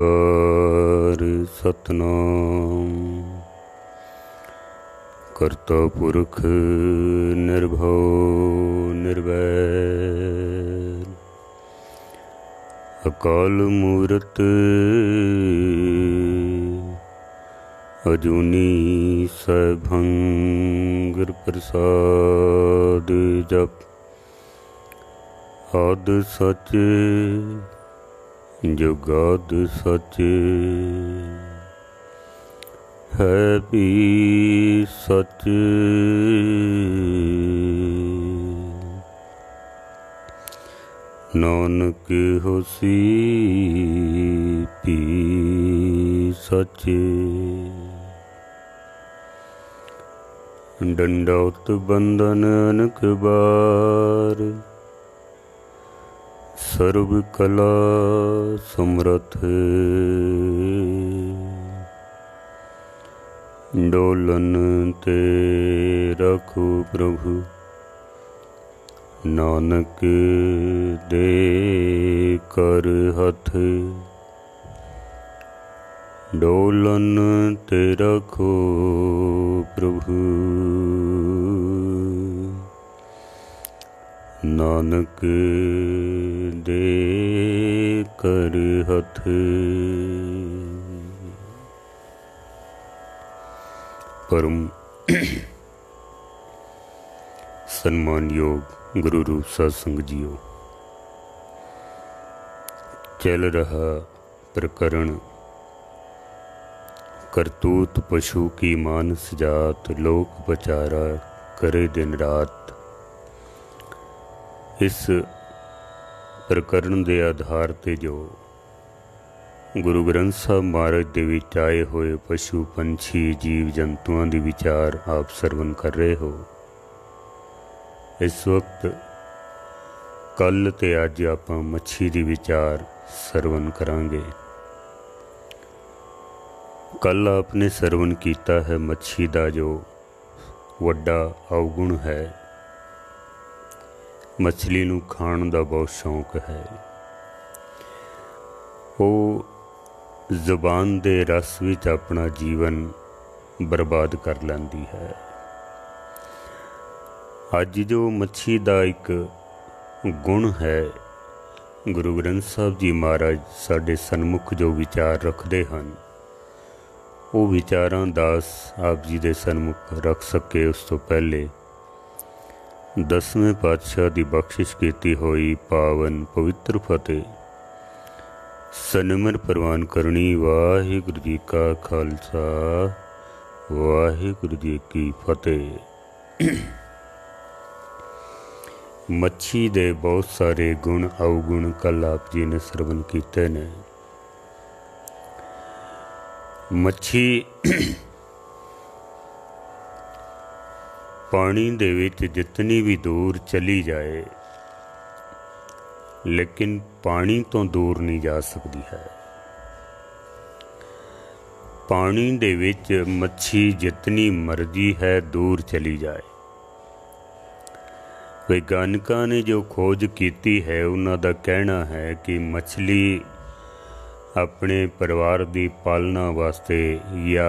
Car Satnam करता पुरख निर्भव निर्वैर अकाल मूरत अजूनी सैभंग प्रसाद जप आद सच जुगाद सच है भी सच नानक होसी भी सच डंडौत बंधन अनक बार सर्व कला समर्थ डोलन ते रखो प्रभु नानक दे कर हथ डोलन ते रखो प्रभु नानक दे कर हथ। परम सन्मान योग गुरु रूप सत्संग जियो, चल रहा प्रकरण करतूत पशु की मानस जात लोक पचारा करे दिन रात। इस प्रकरण के आधार ते जो गुरु ग्रंथ साहब महाराज दे विच आए हुए पशु पंछी जीव जंतुओं के विचार आप सरवण कर रहे हो। इस वक्त कल ते अज आप मच्छी की विचार सरवण करांगे। कल आपने सरवण किया है मच्छी का जो वड्डा अवगुण है, मछली नूं खाण दा बहुत शौक है। वो ज़ुबान दे रस विच अपना जीवन बर्बाद कर लैंदी है। अज जो मच्छी दा एक गुण है, गुरु ग्रंथ साहब जी महाराज साडे सन्मुख जो विचार रखते हैं, वो विचारां दास आप जी दे सन्मुख रख सके उस तो पहले 10वें पातशाह की बख्शिश की हुई पावन पवित्र फतेह सनमर प्रवान करनी। वाहिगुरु जी का खालसा वाहिगुरु जी की फतेह। मच्छी दे बहुत सारे गुण अवगुण कल आप जी ने सरवण किए ने। मच्छी पानी दे विच जितनी भी दूर चली जाए लेकिन पानी तो दूर नहीं जा सकती है। पानी दे विच मच्छी जितनी मर्जी है दूर चली जाए। वैज्ञानिकों ने जो खोज की है उन्हों का कहना है कि मछली अपने परिवार की पालना वास्ते या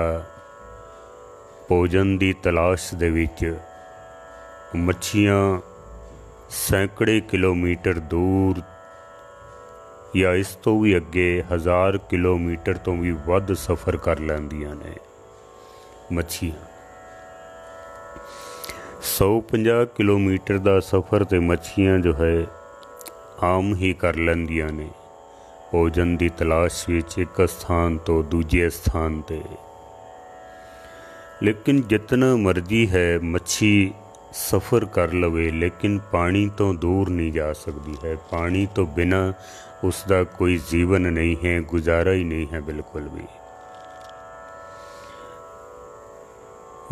भोजन की तलाश दे विच मच्छियाँ सैकड़े किलोमीटर दूर या इस तो भी अगे 1000 किलोमीटर तो भी वध सफ़र कर लैंदियां ने। मच्छियाँ 150 किलोमीटर का सफ़र तो मच्छियाँ जो है आम ही कर लैंदियां ने भोजन की तलाश विच एक स्थान तो दूजे स्थान ते। लेकिन जितना मर्जी है मच्छी सफ़र कर लवे लेकिन पानी तो दूर नहीं जा सकती है। पानी तो बिना उसका कोई जीवन नहीं है, गुजारा ही नहीं है बिल्कुल भी।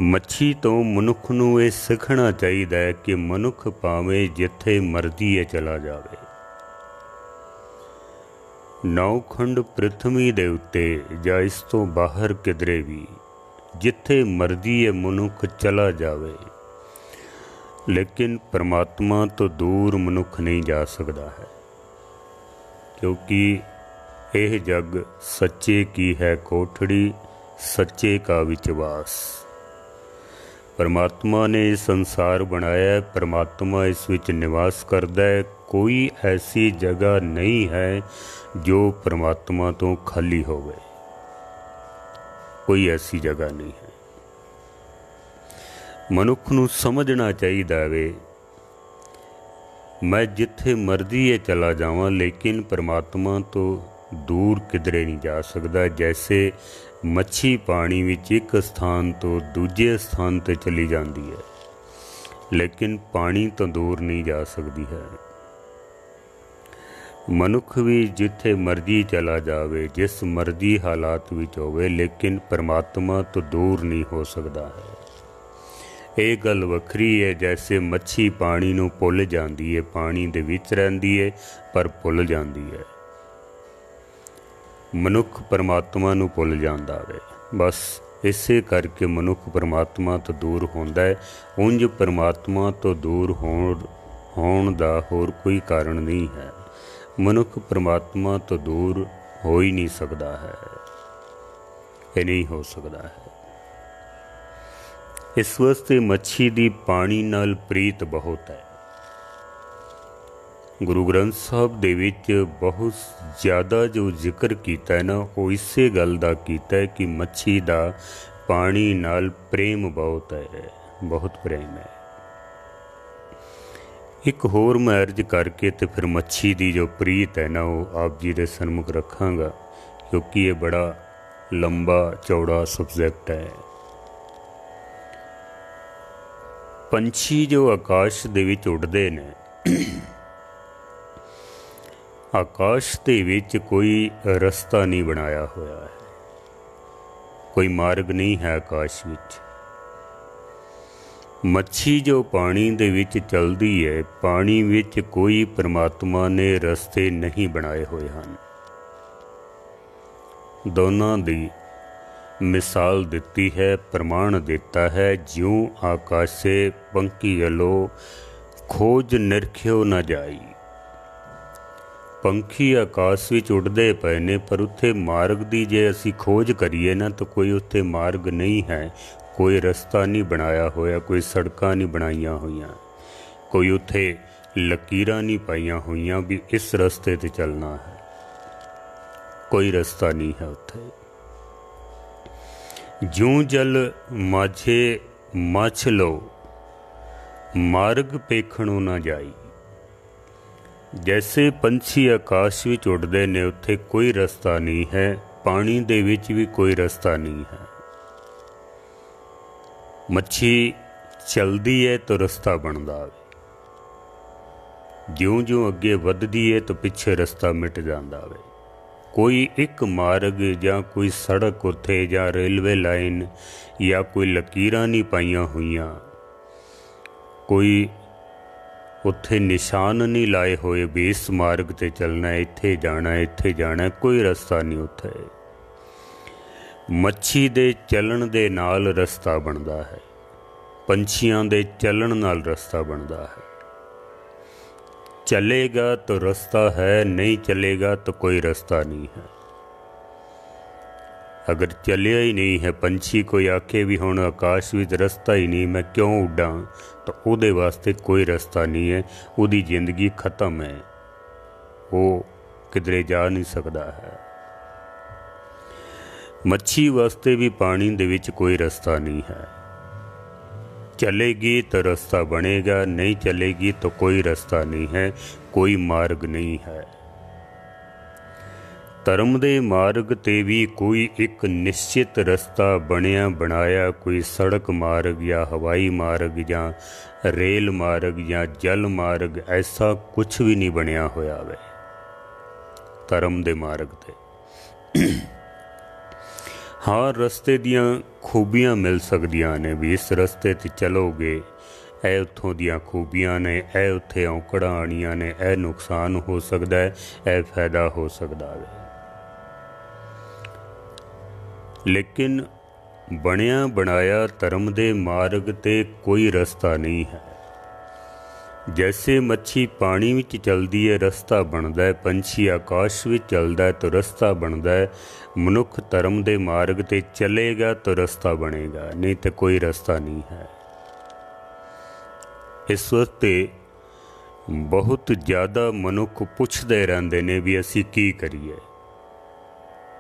मच्छी तो मनुख नूं ये सीखना चाहिए कि मनुख भावें जिथे मर्जी है चला जाए। नौखंड पृथ्वी दे उत्ते जां इस तो बाहर किधरे भी जिथे मर्जी है मनुख चला जाए, लेकिन परमात्मा तो दूर मनुख नहीं जा सकता है, क्योंकि एह जग सच्चे की है कोठड़ी, सच्चे का विचवास। परमात्मा ने संसार बनाया, परमात्मा इस विच निवास करदा है। कोई ऐसी जगह नहीं है जो परमात्मा तो खाली होवे, कोई ऐसी जगह नहीं है। मनुख नूं समझना चाहिए वे, मैं जिथे मर्जी ये चला जावां लेकिन परमात्मा तो दूर किधरे नहीं जा सकता। जैसे मच्छी पानी विच एक स्थान तो दूजे स्थान ते चली जाती है, लेकिन पानी तो दूर नहीं जा सकती है। मनुख भी जिथे मर्जी चला जावे, जिस मर्जी हालात विच होवे, लेकिन परमात्मा तो दूर नहीं हो सकता है। ये गल वखरी है, जैसे मच्छी पानी नूं भुल जाती है, पानी दे विच रहिंदी है पर भुल जाती है। मनुख परमात्मा नूं भुल जांदा वे। बस इसे करके मनुख परमात्मा तो दूर होंदा है। उंज परमात्मा तो दूर होण दा होर कोई कारण नहीं है। मनुख परमात्मा तो दूर हो ही नहीं सकता है, ये नहीं हो सकता है। इस वास्ते मच्छी दी पानी नाल प्रीत बहुत है। गुरु ग्रंथ साहब दे विच बहुत ज़्यादा जो जिक्र किया है ना, वो इसे गल दा कीता है कि मच्छी दा पानी नाल प्रेम बहुत है, बहुत प्रेम है। एक होर मैं अर्ज करके तो फिर मच्छी दी जो प्रीत है ना, वो आप जी दे सन्मुख रखांगा, क्योंकि ये बड़ा लंबा चौड़ा सब्जैक्ट है। पंछी जो आकाश दे विच उड़दे ने, आकाश दे विच कोई रस्ता नहीं बनाया होया है, कोई मार्ग नहीं है आकाश विच। मच्छी जो पानी दे विच चलदी है, पानी विच कोई परमात्मा ने रस्ते नहीं बनाए हुए हैं। दोनों दी मिसाल दिती है, प्रमाण दिता है। ज्यों आकाशे पंखी जलो, खोज निरख्यो न जाई। पंखी आकाश विच उड़दे पे ने, पर उत्थे मार्ग दी जे असी खोज करिए ना तो कोई उत्थे मार्ग नहीं है, कोई रस्ता नहीं बनाया होया, कोई सड़कां नहीं बनाईयां होईयां, कोई उत्थे लकीरां नहीं पाईयां होईयां भी इस रस्ते ते चलना है, कोई रस्ता नहीं है उत्थे। ज्यों जल माझे मछ लो, मार्ग पेखणों ना जाई। जैसे पंछी आकाश विच उड़दे ने, उत्थे कोई रस्ता नहीं है, पानी दे विच भी कोई रस्ता नहीं है। मच्छी चलदी है तो रस्ता बनदा है, ज्यों ज्यों अगे वधदी है तो पिछे रस्ता मिट जांदा है। कोई एक मार्ग या कोई सड़क उत्थे या रेलवे लाइन या कोई लकीरां नहीं पाईयां हुईयां, कोई उत्थे निशान नहीं लाए हुए भी इस मार्ग ते चलना, इत्थे जाना, इत्थे जाना, कोई रस्ता नहीं उत्थे। मच्छी दे चलन दे नाल रस्ता बनदा है, पंछियां दे चलन नाल रस्ता बनदा है। चलेगा तो रास्ता है, नहीं चलेगा तो कोई रास्ता नहीं है। अगर चलिया ही नहीं है, पंछी कोई आखे भी हुण आकाश विच रास्ता ही नहीं, मैं क्यों उड़ा, तो उहदे वास्ते कोई रास्ता नहीं है, उहदी जिंदगी खत्म है, वो किधरे जा नहीं सकता है। मच्छी वास्ते भी पानी दे विच कोई रास्ता नहीं है। चलेगी तो रास्ता बनेगा, नहीं चलेगी तो कोई रास्ता नहीं है, कोई मार्ग नहीं है। धर्म दे मार्ग ते भी कोई एक निश्चित रास्ता बनिया बनाया, कोई सड़क मार्ग या हवाई मार्ग या रेल मार्ग या जल मार्ग, ऐसा कुछ भी नहीं बनिया होया वे धर्म दे मार्ग ते। हाँ, रस्ते दियाँ खूबियाँ मिल सकदियाँ ने भी, इस रस्ते ते चलोगे ए उत्थों दियाँ खूबियाँ ने, ए उत्थे औकड़ां आनियां ने, ए नुकसान हो सकता है, ए फायदा हो सकता है। लेकिन बनिया बनाया धर्म दे मार्ग ते कोई रास्ता नहीं है। जैसे मच्छी पानी विच चलदी है रस्ता बनता है, पंछी आकाश विच चलदा है तो रस्ता बनता है। मनुख धर्म दे मार्ग ते चलेगा तो रस्ता बनेगा, नहीं तो कोई रस्ता नहीं है। इस वास्ते बहुत ज़्यादा मनुख पुछदे रहंदे ने भी असी की करिए,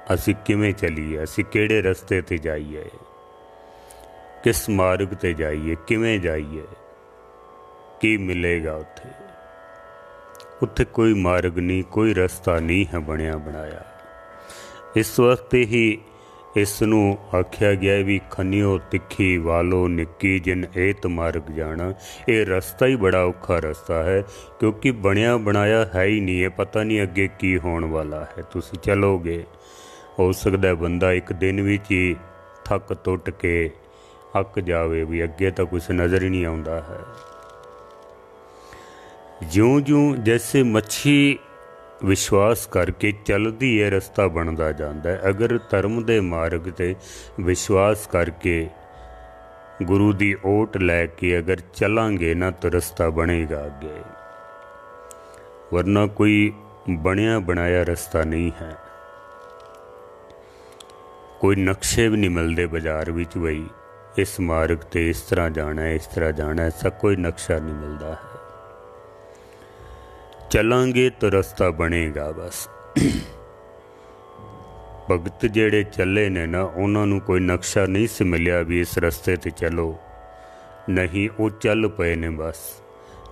असी किवें चलीए, असी किहड़े रस्ते ते जाइए, किस मार्ग ते जाइए, किवें जाइए, की मिलेगा उत्थे। उत्थे कोई मार्ग नहीं, कोई रस्ता नहीं है बनिया बनाया। इस वास्ते ही इसनूं आख्या गया भी खनियो तिखी वालो निक्की जिन एत मार्ग जाना। ये रास्ता ही बड़ा औखा रास्ता है, क्योंकि बनिया बनाया है ही नहीं है, पता नहीं अगे की होने वाला है। तुसी चलोगे, हो सकता बंदा एक दिन विच ही थक टुट के अक जावे भी अगे तो कुछ नज़र ही नहीं आता है। ज्यों ज्यों जैसे मच्छी विश्वास करके चलती है रस्ता बनता जाता है। अगर धर्म दे मार्ग ते विश्वास करके गुरु की ओट लैके अगर चलांगे ना तो रास्ता बनेगा अगे, वरना कोई बनिया बनाया रास्ता नहीं है। कोई नक्शे भी नहीं मिलते बाजार विच, बई इस मार्ग ते इस तरह जाना है, इस तरह जाना है, ऐसा कोई नक्शा नहीं मिलता है। चलांगे तो रास्ता बनेगा बस। भगत जेड़े चले ने ना, उन्होंने कोई नक्शा नहीं से मिलिया भी इस रस्ते ते चलो, नहीं वो चल पे ने, बस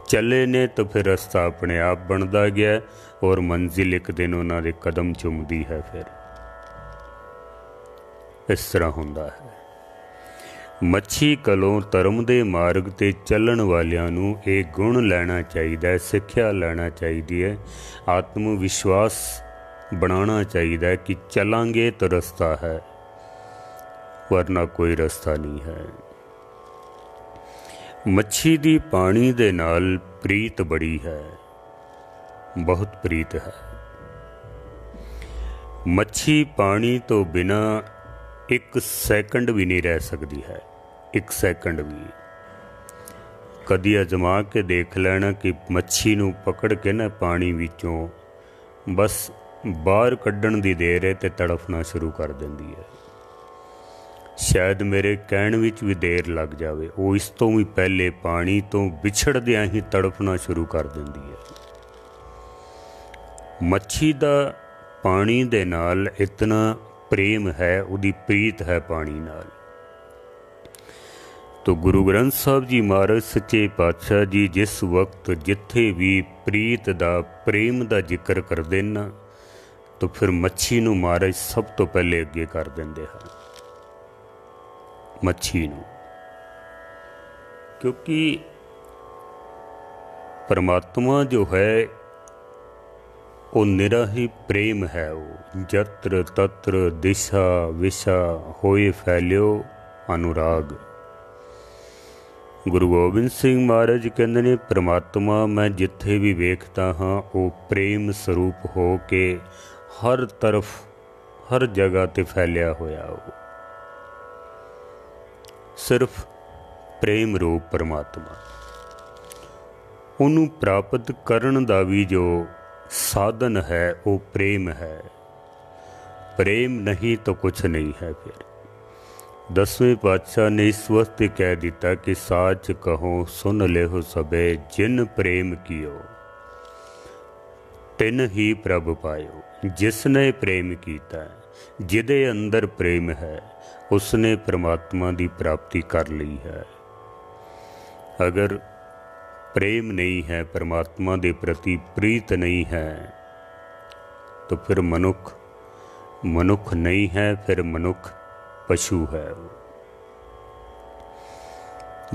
चले ने तो फिर रास्ता अपने आप बनता गया और मंजिल एक दिन उन्होंने कदम चुमदी है। फिर इस तरह होंदा है। मच्छी कलों धर्म दे मार्ग ते चलन वालियां नूं ये गुण लेना चाहिए, सिक्ख्या लेना चाहिए, आत्म विश्वास बनाना चाहिए कि चलांगे तो रास्ता है, वरना कोई रास्ता नहीं है। मच्छी दी पानी दे नाल प्रीत बड़ी है, बहुत प्रीत है। मच्छी पानी तो बिना एक सैकंड भी नहीं रह सकती है, एक सैकंड भी। कदी अजमा के देख लेना कि मच्छी नूं पकड़ के ना पानी विचों बस बाहर कड्ढण दी देर है ते तड़फना शुरू कर देंदी है। शायद मेरे कहण विच भी देर लग जावे, वो इस तो भी पहले पानी तो विछड़दियां ही तड़फना शुरू कर देंदी है। मच्छी दा पानी दे नाल इतना प्रेम है, उदी प्रीत है पानी नाल। तो गुरु ग्रंथ साहब जी महाराज सच्चे पातशाह जी जिस वक्त जिथे भी प्रीत दा प्रेम दा जिक्र कर देना, तो फिर मच्छी नूं महाराज सब तो पहले अगे कर देंदे हैं, मच्छी नूं। क्योंकि परमात्मा जो है वो निरा ही प्रेम है। वो जत्र तत्र दिशा विशा होए फैलियो अनुराग। गुरु गोबिंद सिंह महाराज कहते ने परमात्मा मैं जिथे भी वेखता हाँ वो प्रेम स्वरूप हो के हर तरफ हर जगह ते फैलिया होया। वो सिर्फ प्रेम रूप परमात्मा, उन्होंने प्राप्त करन दा भी जो साधन है वो प्रेम है। प्रेम नहीं तो कुछ नहीं है। फिर 10वें पातशाह ने इस वक्त कह दिता कि साच कहो सुन ले हो सबे, जिन प्रेम कियो तिन ही प्रभ पायो। जिसने प्रेम किया, जिदे अंदर प्रेम है, उसने परमात्मा की प्राप्ति कर ली है। अगर प्रेम नहीं है, परमात्मा के प्रति प्रीत नहीं है, तो फिर मनुख नहीं है, फिर मनुख पशु है।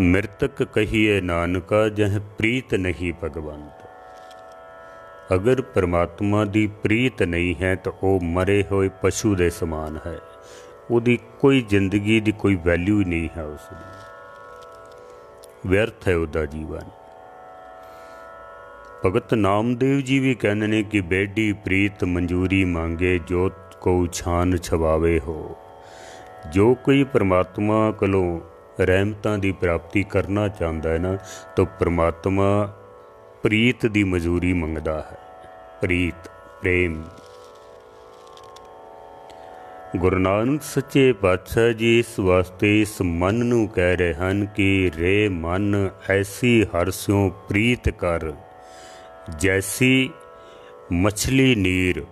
मृतक कहिए नानका जह प्रीत नहीं भगवंत। अगर परमात्मा की प्रीत नहीं है तो वो मरे हुए पशु के समान है। उसकी कोई जिंदगी की कोई वैल्यू ही नहीं है, उसकी व्यर्थ है उसका जीवन। भगत नामदेव जी भी कहते हैं कि बेडी प्रीत मंजूरी मांगे, जोत को छान छवावे हो। जो कोई परमात्मा कोलों रहमतां की प्राप्ति करना चाहता है ना, तो परमात्मा ਪ੍ਰੀਤ ਦੀ ਮਜ਼ਦੂਰੀ ਮੰਗਦਾ ਹੈ। ਪ੍ਰੀਤ, ਪ੍ਰੇਮ। ਗੁਰੂ ਨਾਨਕ ਸੱਚੇ ਪਾਤਸ਼ਾਹ ਜੀ ਇਸ ਵਾਸਤੇ ਇਸ ਮਨ ਨੂੰ ਕਹਿ ਰਹੇ ਹਨ ਕਿ ਰੇ ਮਨ ਐਸੀ ਹਰ ਸਿਉ ਪ੍ਰੀਤ ਕਰ, ਜੈਸੀ ਮਛਲੀ ਨੀਰ।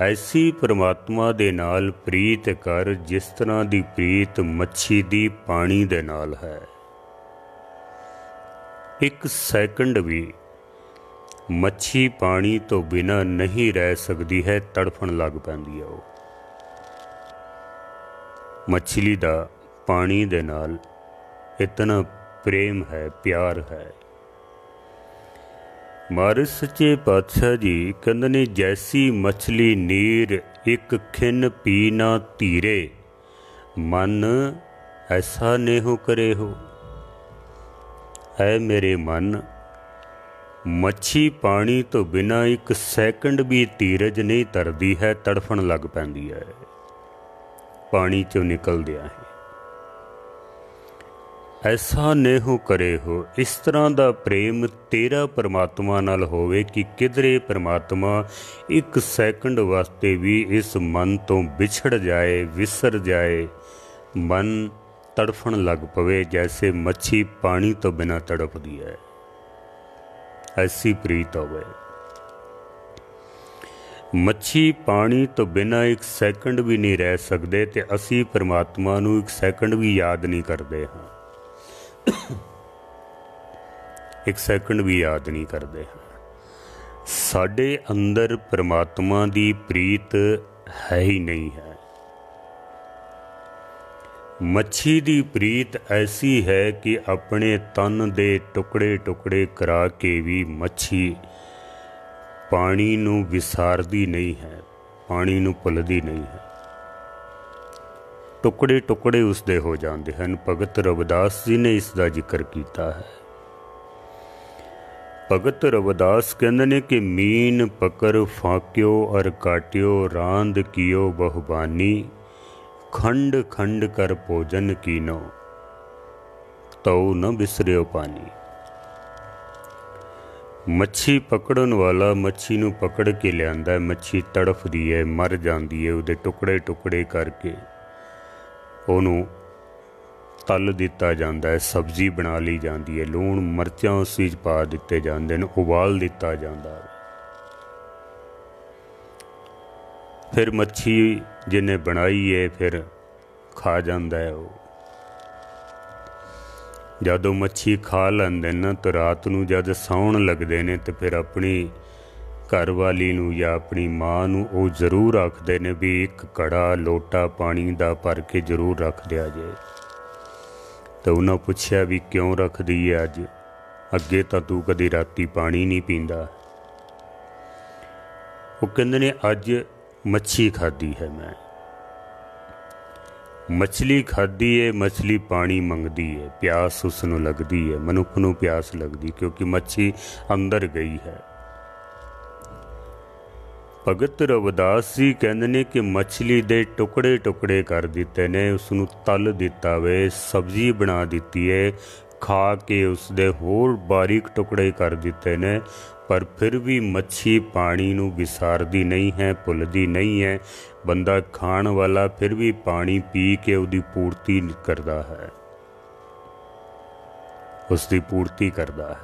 ਐਸੀ ਪਰਮਾਤਮਾ ਦੇ ਨਾਲ ਪ੍ਰੀਤ ਕਰ ਜਿਸ ਤਰ੍ਹਾਂ ਦੀ ਪ੍ਰੀਤ ਮੱਛੀ ਦੀ ਪਾਣੀ ਦੇ ਨਾਲ ਹੈ। ਇੱਕ ਸੈਕਿੰਡ ਵੀ ਮੱਛੀ ਪਾਣੀ ਤੋਂ ਬਿਨਾਂ ਨਹੀਂ ਰਹਿ ਸਕਦੀ ਹੈ, ਤੜਫਣ ਲੱਗ ਪੈਂਦੀ ਹੈ। ਉਹ ਮੱਛਲੀ ਦਾ ਪਾਣੀ ਦੇ ਨਾਲ ਇਤਨਾ ਪ੍ਰੇਮ ਹੈ, ਪਿਆਰ ਹੈ। ਮਹਾਰਾਜ ਸੱਚੇ ਪਾਤਸ਼ਾਹ ਜੀ ਕਹਿੰਦੇ ਨੇ, ਜੈਸੀ ਮਛਲੀ ਨੀਰ ਇੱਕ ਖਿਨ ਪੀ ਨਾ ਧੀਰੇ, ਮਨ ਐਸਾ ਨੇਹੋ ਕਰੇ ਹੋ। ਐ ਮੇਰੇ ਮਨ, ਮੱਛੀ ਪਾਣੀ ਤੋਂ ਬਿਨਾਂ ਇੱਕ ਸੈਕਿੰਡ ਵੀ ਧੀਰਜ ਨਹੀਂ ਧਰਦੀ ਹੈ, ਤੜਫਣ ਲੱਗ ਪੈਂਦੀ ਹੈ ਪਾਣੀ ਚੋਂ ਨਿਕਲਦਿਆਂ ਹੀ। ਐਸਾ ਨੇਹੋ ਕਰੇ ਹੋ, ਇਸ ਤਰ੍ਹਾਂ ਦਾ ਪ੍ਰੇਮ ਤੇਰਾ ਪਰਮਾਤਮਾ ਨਾਲ ਹੋਵੇ ਕਿ ਕਿਧਰੇ ਪਰਮਾਤਮਾ ਇੱਕ ਸੈਕਿੰਡ ਵਾਸਤੇ ਵੀ ਇਸ ਮਨ ਤੋਂ ਵਿਛੜ ਜਾਏ, ਵਿਸਰ ਜਾਏ, ਮਨ ਤੜਫਣ ਲੱਗ ਪਵੇ ਜੈਸੇ ਮੱਛੀ ਪਾਣੀ ਤੋਂ ਬਿਨਾਂ ਤੜਫਦੀ ਹੈ। ਐਸੀ ਪ੍ਰੀਤ ਹੋਵੇ। ਮੱਛੀ ਪਾਣੀ ਤੋਂ ਬਿਨਾਂ ਇੱਕ ਸੈਕਿੰਡ ਵੀ ਨਹੀਂ ਰਹਿ ਸਕਦੇ ਤੇ ਅਸੀਂ ਪਰਮਾਤਮਾ ਨੂੰ ਇੱਕ ਸੈਕਿੰਡ ਵੀ ਯਾਦ ਨਹੀਂ ਕਰਦੇ ਹਾਂ। ਇੱਕ ਸੈਕਿੰਡ ਵੀ ਯਾਦ ਨਹੀਂ ਕਰਦੇ ਹਾਂ। ਸਾਡੇ ਅੰਦਰ ਪਰਮਾਤਮਾ ਦੀ ਪ੍ਰੀਤ ਹੈ ਹੀ ਨਹੀਂ ਹੈ। ਮੱਛੀ ਦੀ ਪ੍ਰੀਤ ਐਸੀ ਹੈ ਕਿ ਆਪਣੇ ਤਨ ਦੇ ਟੁਕੜੇ ਟੁਕੜੇ ਕਰਾ ਕੇ ਵੀ ਮੱਛੀ ਪਾਣੀ ਨੂੰ ਵਿਸਾਰਦੀ ਨਹੀਂ ਹੈ, ਪਾਣੀ ਨੂੰ ਭੁੱਲਦੀ ਨਹੀਂ ਹੈ। ਟੁਕੜੇ ਟੁਕੜੇ ਉਸਦੇ ਹੋ ਜਾਂਦੇ ਹਨ। ਭਗਤ ਰਵਿਦਾਸ ਜੀ ਨੇ ਇਸ ਦਾ ਜ਼ਿਕਰ ਕੀਤਾ ਹੈ। ਭਗਤ ਰਵਿਦਾਸ ਕਹਿੰਦੇ ਨੇ ਕਿ ਮੀਨ ਪਕੜ ਫਾਕਿਓ ਅਰ ਕਾਟਿਓ, ਰਾਂਦ ਕੀਓ ਬਹੁਬਾਨੀ, ਖੰਡ ਖੰਡ ਕਰ ਭੋਜਨ ਕੀਨੋ, ਤਉ ਨ ਬਿਸਰਿਓ ਪਾਣੀ। ਮੱਛੀ ਪਕੜਨ ਵਾਲਾ ਮੱਛੀ ਨੂੰ ਪਕੜ ਕੇ ਲਿਆਂਦਾ, ਮੱਛੀ ਤੜਫਦੀ ਹੈ, ਮਰ ਜਾਂਦੀ ਹੈ, ਉਹਦੇ ਟੁਕੜੇ ਟੁਕੜੇ ਕਰਕੇ ਉਹਨੂੰ ਤਲ ਦਿੱਤਾ ਜਾਂਦਾ ਹੈ, ਸਬਜ਼ੀ ਬਣਾ ਲਈ ਜਾਂਦੀ ਹੈ, ਲੂਣ ਮਿਰਚਾਂ ਉਸ ਵਿੱਚ ਪਾ ਦਿੱਤੇ ਜਾਂਦੇ ਨੇ, ਉਬਾਲ ਦਿੱਤਾ ਜਾਂਦਾ ਹੈ। ਫਿਰ ਮੱਛੀ ਜਿਹਨੇ ਬਣਾਈ ਹੈ ਫਿਰ ਖਾ ਜਾਂਦਾ ਹੈ। ਉਹ ਜਦੋਂ ਮੱਛੀ ਖਾ ਲੈਂਦੇ ਨਾ ਤਾਂ ਰਾਤ ਨੂੰ ਜਦ ਸੌਣ ਲੱਗਦੇ ਨੇ ਤੇ ਫਿਰ ਆਪਣੀ ਘਰਵਾਲੀ ਨੂੰ ਜਾਂ ਆਪਣੀ ਮਾਂ ਨੂੰ ਉਹ ਜ਼ਰੂਰ ਆਖਦੇ ਨੇ ਵੀ ਇੱਕ ਘੜਾ ਲੋਟਾ ਪਾਣੀ ਦਾ ਭਰ ਕੇ ਜ਼ਰੂਰ ਰੱਖ ਦਿਆ ਜੇ। ਤਾਂ ਉਹਨਾਂ ਪੁੱਛਿਆ ਵੀ ਕਿਉਂ ਰੱਖਦੀ ਹੈ ਅੱਜ, ਅੱਗੇ ਤਾਂ ਤੂੰ ਕਦੀ ਰਾਤੀ ਪਾਣੀ ਨਹੀਂ ਪੀਂਦਾ। ਉਹ ਕਹਿੰਦੇ ਨੇ ਅੱਜ ਮੱਛੀ ਖਾਧੀ ਹੈ ਮੈਂ। ਮਛਲੀ ਖਾਧੀ ਹੈ, ਮਛਲੀ ਪਾਣੀ ਮੰਗਦੀ ਹੈ, ਪਿਆਸ ਉਸ ਨੂੰ ਲੱਗਦੀ ਹੈ, ਮਨੁੱਖ ਨੂੰ ਪਿਆਸ ਲੱਗਦੀ ਕਿਉਂਕਿ ਮੱਛੀ ਅੰਦਰ ਗਈ ਹੈ। ਭਗਤ ਰਵਿਦਾਸ ਜੀ ਕਹਿੰਦੇ ਨੇ ਕਿ ਮਛਲੀ ਦੇ ਟੁਕੜੇ ਟੁਕੜੇ ਕਰ ਦਿੱਤੇ ਨੇ, ਉਸਨੂੰ ਤਲ ਦਿੱਤਾ ਵੇ, ਸਬਜ਼ੀ ਬਣਾ ਦਿੱਤੀ ਹੈ, ਖਾ ਕੇ ਉਸਦੇ ਹੋਰ ਬਾਰੀਕ ਟੁਕੜੇ ਕਰ ਦਿੱਤੇ ਨੇ, ਪਰ ਫਿਰ ਵੀ ਮੱਛੀ ਪਾਣੀ ਨੂੰ ਵਿਸਾਰਦੀ ਨਹੀਂ ਹੈ, ਭੁੱਲਦੀ ਨਹੀਂ ਹੈ। ਬੰਦਾ ਖਾਣ ਵਾਲਾ ਫਿਰ ਵੀ ਪਾਣੀ ਪੀ ਕੇ ਉਹਦੀ ਪੂਰਤੀ ਕਰਦਾ ਹੈ, ਉਸਦੀ ਪੂਰਤੀ ਕਰਦਾ ਹੈ।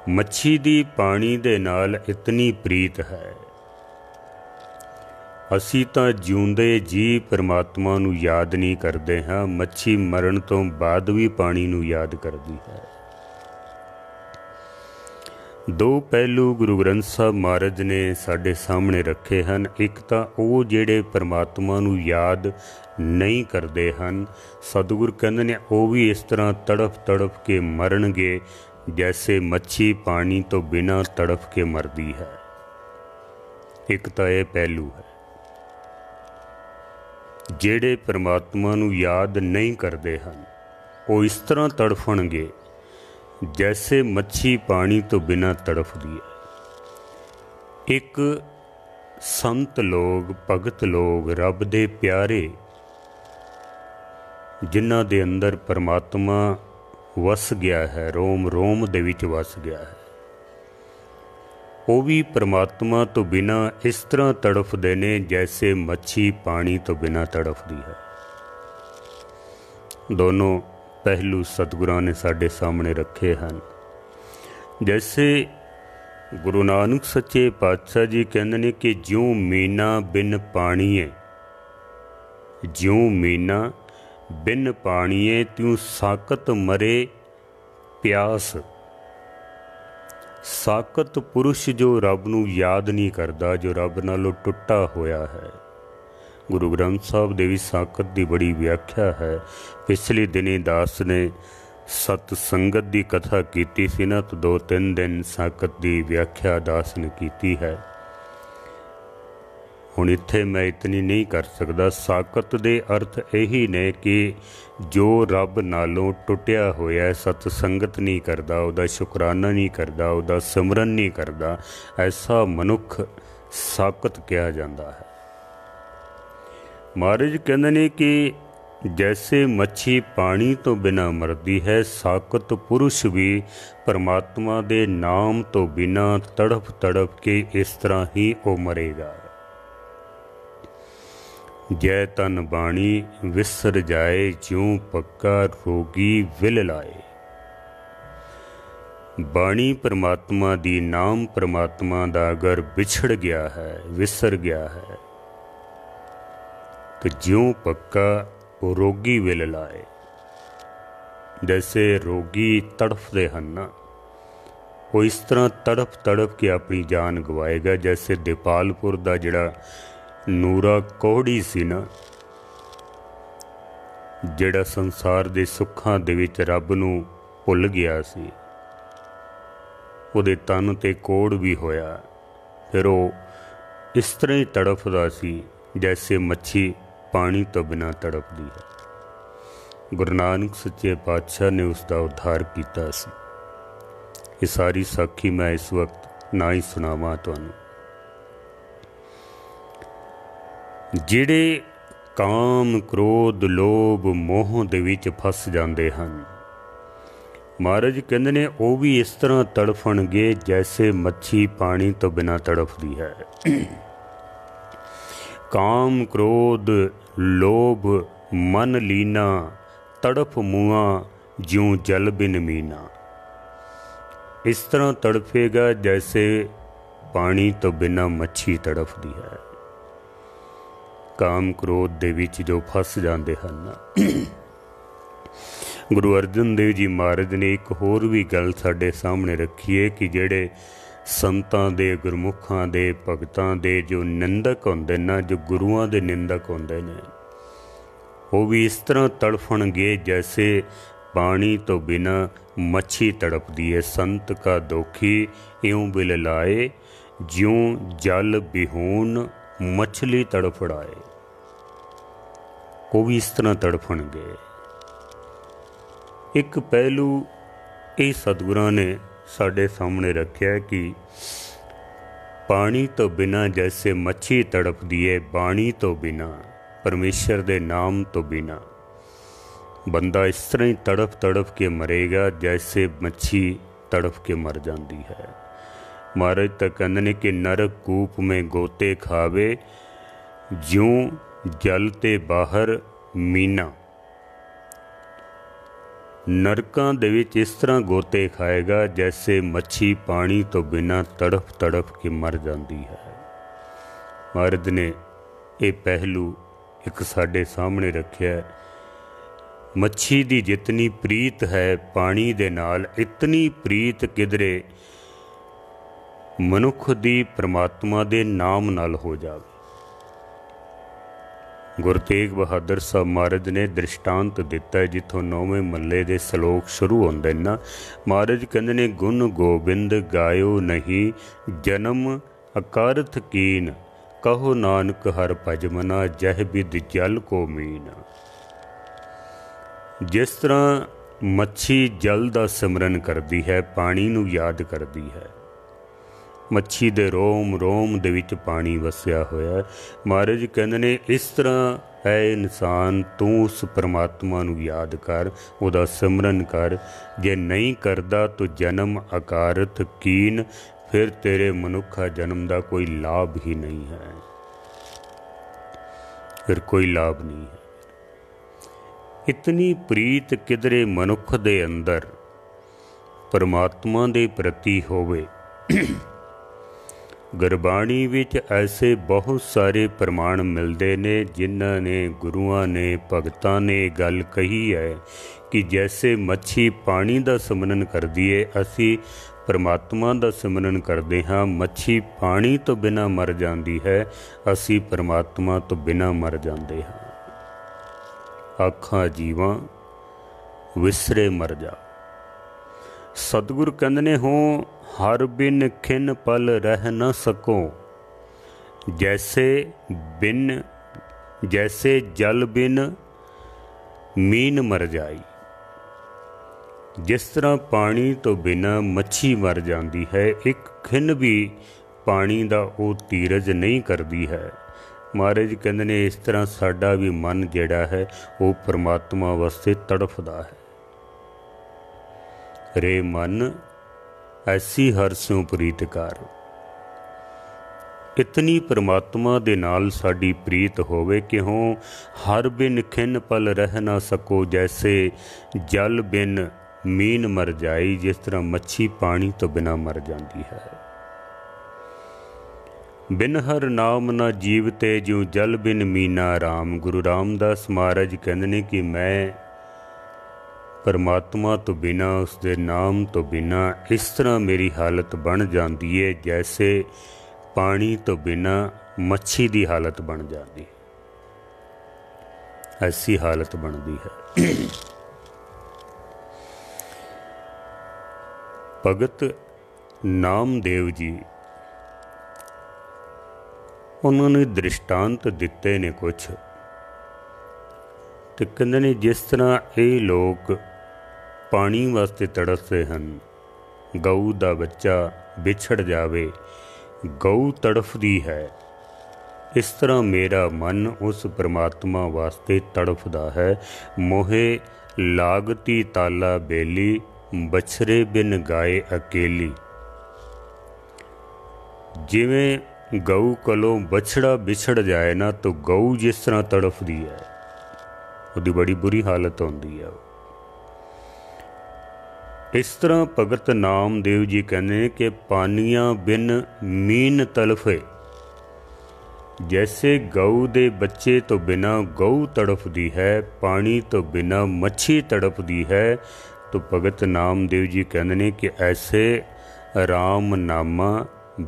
ਮੱਛੀ ਦੀ ਪਾਣੀ ਦੇ ਨਾਲ ਇਤਨੀ ਪ੍ਰੀਤ ਹੈ। ਅਸੀਂ ਤਾਂ ਜਿਉਂਦੇ ਜੀ ਪਰਮਾਤਮਾ ਨੂੰ ਯਾਦ ਨਹੀਂ ਕਰਦੇ ਹਾਂ, ਮੱਛੀ ਮਰਨ ਤੋਂ ਬਾਅਦ ਵੀ ਪਾਣੀ ਨੂੰ ਯਾਦ ਕਰਦੀ ਹੈ। ਦੋ ਪਹਿਲੂ ਗੁਰੂ ਗ੍ਰੰਥ ਸਾਹਿਬ ਮਹਾਰਾਜ ਨੇ ਸਾਡੇ ਸਾਹਮਣੇ ਰੱਖੇ ਹਨ। ਇੱਕ ਤਾਂ ਉਹ ਜਿਹੜੇ ਪਰਮਾਤਮਾ ਨੂੰ ਯਾਦ ਨਹੀਂ ਕਰਦੇ ਹਨ, ਸਤਿਗੁਰ ਕਹਿੰਦੇ ਨੇ ਉਹ ਵੀ ਇਸ ਤਰ੍ਹਾਂ ਤੜਫ ਤੜਫ ਕੇ ਮਰਨਗੇ ਜੈਸੇ ਮੱਛੀ ਪਾਣੀ ਤੋਂ ਬਿਨਾਂ ਤੜਫ ਕੇ ਮਰਦੀ ਹੈ। ਇੱਕ ਤਾਂ ਇਹ ਪਹਿਲੂ ਹੈ। ਜਿਹੜੇ ਪਰਮਾਤਮਾ ਨੂੰ ਯਾਦ ਨਹੀਂ ਕਰਦੇ ਹਨ ਉਹ ਇਸ ਤਰ੍ਹਾਂ ਤੜਫਣਗੇ ਜੈਸੇ ਮੱਛੀ ਪਾਣੀ ਤੋਂ ਬਿਨਾਂ ਤੜਫਦੀ ਹੈ। ਇੱਕ ਸੰਤ ਲੋਕ, ਭਗਤ ਲੋਕ, ਰੱਬ ਦੇ ਪਿਆਰੇ, ਜਿਨ੍ਹਾਂ ਦੇ ਅੰਦਰ ਪਰਮਾਤਮਾ ਵਸ ਗਿਆ ਹੈ, ਰੋਮ ਰੋਮ ਦੇ ਵਿੱਚ ਵਸ ਗਿਆ ਹੈ। ਉਹ ਵੀ ਪਰਮਾਤਮਾ ਤੋਂ ਬਿਨਾਂ ਇਸ ਤਰ੍ਹਾਂ ਤੜਫਦੇ ਨੇ ਜੈਸੇ ਮੱਛੀ ਪਾਣੀ ਤੋਂ ਬਿਨਾਂ ਤੜਫਦੀ ਹੈ। ਦੋਨੋਂ ਪਹਿਲੂ ਸਤਿਗੁਰਾਂ ਨੇ ਸਾਡੇ ਸਾਹਮਣੇ ਰੱਖੇ ਹਨ। ਜੈਸੇ ਗੁਰੂ ਨਾਨਕ ਸੱਚੇ ਪਾਤਸ਼ਾਹ ਜੀ ਕਹਿੰਦੇ ਨੇ ਕਿ ਜਿਉਂ ਮੀਨਾ ਬਿਨ ਪਾਣੀਏ, ਜਿਉਂ ਮੀਨਾ ਬਿਨ ਪਾਣੀਏ ਤਿਉਂ ਸਾਕਤ ਮਰੇ ਪਿਆਸ। ਸਾਕਤ ਪੁਰਸ਼ ਜੋ ਰੱਬ ਨੂੰ ਯਾਦ ਨਹੀਂ ਕਰਦਾ, ਜੋ ਰੱਬ ਨਾਲੋਂ ਟੁੱਟਾ ਹੋਇਆ ਹੈ। ਗੁਰੂ ਗ੍ਰੰਥ ਸਾਹਿਬ ਦੇ ਵੀ ਸਾਕਤ ਦੀ ਬੜੀ ਵਿਆਖਿਆ ਹੈ। ਪਿਛਲੇ ਦਿਨੀ ਦਾਸ ਨੇ ਸਤ ਸੰਗਤ ਦੀ ਕਥਾ ਕੀਤੀ ਸੀ ਨਾ, ਤਾਂ 2-3 ਦਿਨ ਸਾਕਤ ਦੀ ਵਿਆਖਿਆ ਦਾਸ ਨੇ ਕੀਤੀ ਹੈ। ਹੁਣ ਇੱਥੇ ਮੈਂ ਇਤਨੀ ਨਹੀਂ ਕਰ ਸਕਦਾ। ਸਾਕਤ ਦੇ ਅਰਥ ਇਹੀ ਨੇ ਕਿ ਜੋ ਰੱਬ ਨਾਲੋਂ ਟੁੱਟਿਆ ਹੋਇਆ, ਸਤ ਸੰਗਤ ਨਹੀਂ ਕਰਦਾ, ਉਹਦਾ ਸ਼ੁਕਰਾਨਾ ਨਹੀਂ ਕਰਦਾ, ਉਹਦਾ ਸਿਮਰਨ ਨਹੀਂ ਕਰਦਾ, ਐਸਾ ਮਨੁੱਖ ਸਾਕਤ ਕਿਹਾ ਜਾਂਦਾ ਹੈ। ਮਹਾਰਾਜ ਕਹਿੰਦੇ ਨੇ ਕਿ ਜੈਸੇ ਮੱਛੀ ਪਾਣੀ ਤੋਂ ਬਿਨਾਂ ਮਰਦੀ ਹੈ, ਸਾਕਤ ਪੁਰਸ਼ ਵੀ ਪਰਮਾਤਮਾ ਦੇ ਨਾਮ ਤੋਂ ਬਿਨਾਂ ਤੜਫ ਤੜਫ ਕੇ ਇਸ ਤਰ੍ਹਾਂ ਹੀ ਉਹ ਮਰੇਗਾ। ਜੈ ਤਨ ਬਾਣੀ ਵਿਸਰ ਜਾਏ, ਜਿਉਂ ਪੱਕਾ ਰੋਗੀ ਵਿਲ ਲਾਏ। ਬਾਣੀ ਪਰਮਾਤਮਾ ਦੀ, ਨਾਮ ਪਰਮਾਤਮਾ ਦਾ ਅਗਰ ਵਿਛੜ ਗਿਆ ਹੈ, ਵਿਸਰ ਗਿਆ ਹੈ, तो ज्यों पक्का वो रोगी विल लाए। जैसे रोगी तड़फते हैं ना, वो इस तरह तड़प तड़प के अपनी जान गवाएगा। जैसे दीपालपुर का जिहड़ा नूरा कोहड़ी सी ना, जिहड़ा संसार के सुखां दे विच रब नूं भुल गया सी, उहदे तन ते कोड़ भी होया। फिर वो इस तरह ही तड़फदा सी जैसे मच्छी पानी तो बिना तड़पदी है। गुरु नानक सच्चे पातशाह ने उसका उद्धार किया सी। ये सारी साखी मैं इस वक्त ना ही सुनावां तुहानूं। जिहड़े काम क्रोध लोभ मोह दे विच फस जांदे हन, महाराज कहंदे ने वो भी इस तरह तड़फणगे जैसे मच्छी पानी तो बिना तड़फदी है। काम क्रोध लोभ मन लीना, तड़फ मुआ ज्यों जल बिन मीना। इस तरह तड़फेगा जैसे पानी तो बिना मच्छी तड़फदी है। काम क्रोध दे विच जो फस जाते हैं। गुरु अर्जन देव जी महाराज ने एक होर भी गल साडे सामने रखी है कि जेड़े संतां दे, गुरमुखां दे, भगतां दे जो निंदक होंदे ना, जो गुरुआं दे निंदक होंदे ने, वो भी इस तरह तड़फणगे जैसे पानी तो बिना मच्छी तड़पदी है। संत का दोखी यूं बिल लाए, ज्यों जल बिहून मछली तड़फड़ाए। वो भी इस तरह तड़फणगे। एक पहलू ये सतगुरां ने साढ़े सामने रखा कि पानी तो बिना जैसे मच्छी तड़पदी है, बाणी तो बिना, परमेश्वर दे नाम तो बिना बंदा इस तरह ही तड़प तड़प के मरेगा जैसे मच्छी तड़प के मर जाती है। महाराज तो कहते हैं कि नरक कूप में गोते खावे, ज्यों जलते बाहर मीना। नरकां दे विच इस तरह गोते खाएगा जैसे मच्छी पानी तो बिना तड़प तड़प के मर जाती है। महाराज ने ये पहलू एक साडे सामने रखिया। मच्छी दी जितनी प्रीत है पानी दे नाल, इतनी प्रीत किधरे मनुख दी परमात्मा दे नाम नाल हो जावे। गुरु तेग बहादुर साहब महाराज ने दृष्टांत दिता है, जिथों 9वें मल्ले दे सलोक शुरू होंदे ना। महाराज कहंदे ने गुण गोबिंद गायो नहीं, जन्म अकारथ कीन, कहो नानक हर भजमना, जह बिद जल को मीन। जिस तरह मच्छी जल का सिमरन करती है, पानी नूं याद करती है, ਮੱਛੀ ਦੇ ਰੋਮ ਰੋਮ ਦੇ ਵਿੱਚ ਪਾਣੀ ਵਸਿਆ ਹੋਇਆ। ਮਹਾਰਾਜ ਕਹਿੰਦੇ ਨੇ ਇਸ ਤਰ੍ਹਾਂ ਹੈ ਇਨਸਾਨ, ਤੂੰ ਉਸ ਪਰਮਾਤਮਾ ਨੂੰ ਯਾਦ ਕਰ, ਉਹਦਾ ਸਿਮਰਨ ਕਰ। ਜੇ ਨਹੀਂ ਕਰਦਾ ਤਾਂ ਜਨਮ ਅਕਾਰਤ ਕੀਨ, ਫਿਰ ਤੇਰੇ ਮਨੁੱਖਾ ਜਨਮ ਦਾ ਕੋਈ ਲਾਭ ਹੀ ਨਹੀਂ ਹੈ, ਫਿਰ ਕੋਈ ਲਾਭ ਨਹੀਂ ਹੈ। ਇਤਨੀ ਪ੍ਰੀਤ ਕਿਧਰੇ ਮਨੁੱਖ ਦੇ ਅੰਦਰ ਪਰਮਾਤਮਾ ਦੇ ਪ੍ਰਤੀ ਹੋਵੇ। ਗੁਰਬਾਣੀ ਵਿੱਚ ਐਸੇ ਬਹੁਤ ਸਾਰੇ ਪ੍ਰਮਾਣ ਮਿਲਦੇ ਨੇ ਜਿਨ੍ਹਾਂ ਨੇ ਗੁਰੂਆਂ ਨੇ ਭਗਤਾਂ ਨੇ ਗੱਲ ਕਹੀ ਹੈ ਕਿ ਜੈਸੇ ਮੱਛੀ ਪਾਣੀ ਦਾ ਸਿਮਰਨ ਕਰਦੀ ਹੈ, ਅਸੀਂ ਪਰਮਾਤਮਾ ਦਾ ਸਿਮਰਨ ਕਰਦੇ ਹਾਂ। ਮੱਛੀ ਪਾਣੀ ਤੋਂ ਬਿਨਾਂ ਮਰ ਜਾਂਦੀ ਹੈ, ਅਸੀਂ ਪਰਮਾਤਮਾ ਤੋਂ ਬਿਨਾਂ ਮਰ ਜਾਂਦੇ ਹਾਂ। ਆਖਾਂ ਜੀਵਾਂ ਵਿਸਰੇ ਮਰ ਜਾ। ਸਤਿਗੁਰ ਕਹਿੰਦੇ ਨੇ ਹੋ ਹਰ ਬਿਨ ਖਿਨ ਪਲ ਰਹਿ ਨਾ ਸਕੋ, ਜੈਸੇ ਜਲ ਬਿਨ ਮੀਨ ਮਰ ਜਾਈ। ਜਿਸ ਤਰ੍ਹਾਂ ਪਾਣੀ ਤੋਂ ਬਿਨਾਂ ਮੱਛੀ ਮਰ ਜਾਂਦੀ ਹੈ, ਇੱਕ ਖਿਨ ਵੀ ਪਾਣੀ ਦਾ ਉਹ ਧੀਰਜ ਨਹੀਂ ਕਰਦੀ ਹੈ। ਮਹਾਰਾਜ ਕਹਿੰਦੇ ਨੇ ਇਸ ਤਰ੍ਹਾਂ ਸਾਡਾ ਵੀ ਮਨ ਜਿਹੜਾ ਹੈ ਉਹ ਪਰਮਾਤਮਾ ਵਾਸਤੇ ਤੜਫਦਾ ਹੈ। ਰੇ ਮਨ ਐਸੀ ਹਰ ਸਿਉ ਪ੍ਰੀਤ ਕਰ। ਇਤਨੀ ਪਰਮਾਤਮਾ ਦੇ ਨਾਲ ਸਾਡੀ ਪ੍ਰੀਤ ਹੋਵੇ ਕਿ ਹੋ ਹਰ ਬਿਨ ਖਿਨ ਪਲ ਰਹਿ ਨਾ ਸਕੋ, ਜੈਸੇ ਜਲ ਬਿਨ ਮੀਨ ਮਰ ਜਾਈ। ਜਿਸ ਤਰ੍ਹਾਂ ਮੱਛੀ ਪਾਣੀ ਤੋਂ ਬਿਨਾਂ ਮਰ ਜਾਂਦੀ ਹੈ। ਬਿਨ ਹਰ ਨਾਮ ਨਾ ਜੀਵਤੇ, ਜਿਉ ਜਲ ਬਿਨ ਮੀਨਾ ਰਾਮ। ਗੁਰੂ ਰਾਮਦਾਸ ਮਹਾਰਾਜ ਕਹਿੰਦੇ ਨੇ ਕਿ ਮੈਂ ਪਰਮਾਤਮਾ ਤੋਂ ਬਿਨਾਂ, ਉਸ ਦੇ ਨਾਮ ਤੋਂ ਬਿਨਾਂ ਇਸ ਤਰ੍ਹਾਂ ਮੇਰੀ ਹਾਲਤ ਬਣ ਜਾਂਦੀ ਹੈ ਜੈਸੇ ਪਾਣੀ ਤੋਂ ਬਿਨਾਂ ਮੱਛੀ ਦੀ ਹਾਲਤ ਬਣ ਜਾਂਦੀ ਹੈ। ਐਸੀ ਹਾਲਤ ਬਣਦੀ ਹੈ। ਭਗਤ ਨਾਮਦੇਵ ਜੀ, ਉਹਨਾਂ ਨੇ ਦ੍ਰਿਸ਼ਟਾਂਤ ਦਿੱਤੇ ਨੇ ਕੁਛ, ਤੇ ਕਹਿੰਦੇ ਨੇ ਜਿਸ ਤਰ੍ਹਾਂ ਇਹ ਲੋਕ ਪਾਣੀ ਵਾਸਤੇ ਤੜਫਦੇ ਹਨ, ਗਊ ਦਾ ਬੱਚਾ ਵਿਛੜ ਜਾਵੇ, ਗਊ ਤੜਫਦੀ ਹੈ, ਇਸ ਤਰ੍ਹਾਂ ਮੇਰਾ ਮਨ ਉਸ ਪਰਮਾਤਮਾ ਵਾਸਤੇ ਤੜਫਦਾ ਹੈ। ਮੋਹੇ ਲਾਗਤੀ ਤਾਲਾ ਬੇਲੀ, ਬਛਰੇ ਬਿਨ ਗਾਏ ਅਕੇਲੀ। ਜਿਵੇਂ ਗਊ ਕੋਲੋਂ ਬਛੜਾ ਵਿਛੜ ਜਾਏ ਨਾ, ਤਾਂ ਗਊ ਜਿਸ ਤਰ੍ਹਾਂ ਤੜਫਦੀ ਹੈ, ਉਹਦੀ ਬੜੀ ਬੁਰੀ ਹਾਲਤ ਹੁੰਦੀ ਹੈ। ਇਸ ਤਰ੍ਹਾਂ ਭਗਤ ਨਾਮਦੇਵ ਜੀ ਕਹਿੰਦੇ ਨੇ ਕਿ ਪਾਨੀਆਂ ਬਿਨ ਮੀਨ ਤਲਫੇ। ਜੈਸੇ ਗਊ ਦੇ ਬੱਚੇ ਤੋਂ ਬਿਨਾਂ ਗਊ ਤੜਫਦੀ ਹੈ, ਪਾਣੀ ਤੋਂ ਬਿਨਾਂ ਮੱਛੀ ਤੜਫਦੀ ਹੈ, तो भगत नामदेव जी कहते हैं कि ऐसे राम नामा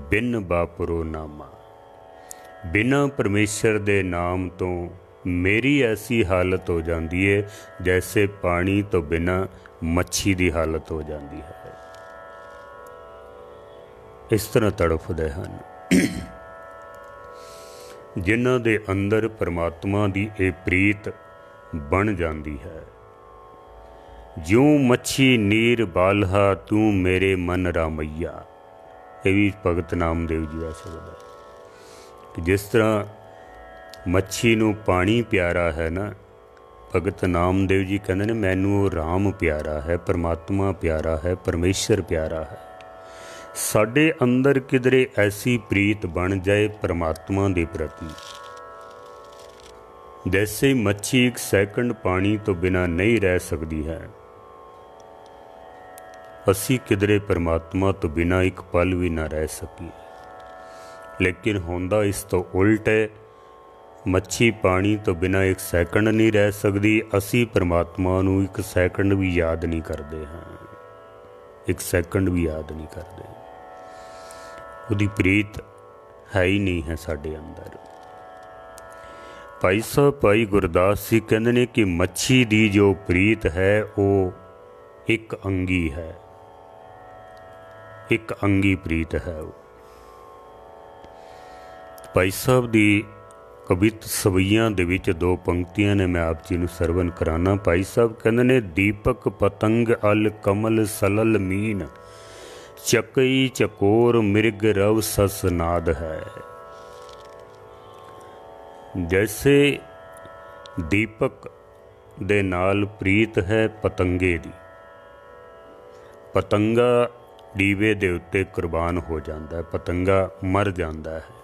बिन बापरो नामा। बिना परमेश्वर दे नाम तो मेरी ऐसी हालत हो जाती है जैसे पानी तो बिना मच्छी की हालत हो जाती है। इस तरह तड़फदे हैं जिन्हां दे अंदर परमात्मा की ये प्रीत बन जाती है। ज्यों मच्छी नीर बालहा तू मेरे मन रामैया। ये भी भगत नामदेव जी का शब्द है कि जिस तरह मच्छी नूं पानी प्यारा है ना, भगत नामदेव जी कहते ने मैनू राम प्यारा है, परमात्मा प्यारा है, परमेश्वर प्यारा है। साडे अंदर किधरे ऐसी प्रीत बन जाए परमात्मा के प्रति, जैसे मच्छी एक सैकंड पानी तो बिना नहीं रह सकती है, असी किधरे परमात्मा तो बिना एक पल भी ना रह सकी। लेकिन होंदा इस तो उल्ट है, मच्छी पानी तो बिना एक सैकंड नहीं रह सकती, असी परमात्मा नूं एक सैकंड भी याद नहीं करते हैं, एक सैकंड भी याद नहीं करते। उहदी प्रीत है ही नहीं है साडे अंदर। भाई साहब भाई गुरदास जी कहते हैं कि मच्छी दी जो प्रीत है वो एक अंगी है, एक अंगी प्रीत है। भाई साहब दी कवित सवैयां दे विच दो पंक्तियां ने मैं आप जी नूं सरवण कराना। भाई साहब कहते ने दीपक पतंग अल कमल सलल मीन, चकई चकोर मृग रव सस नाद है। जैसे दीपक दे नाल प्रीत है पतंगे दी, पतंगा दीवे दे उत्ते कुर्बान हो जाता है, पतंगा मर जाता है,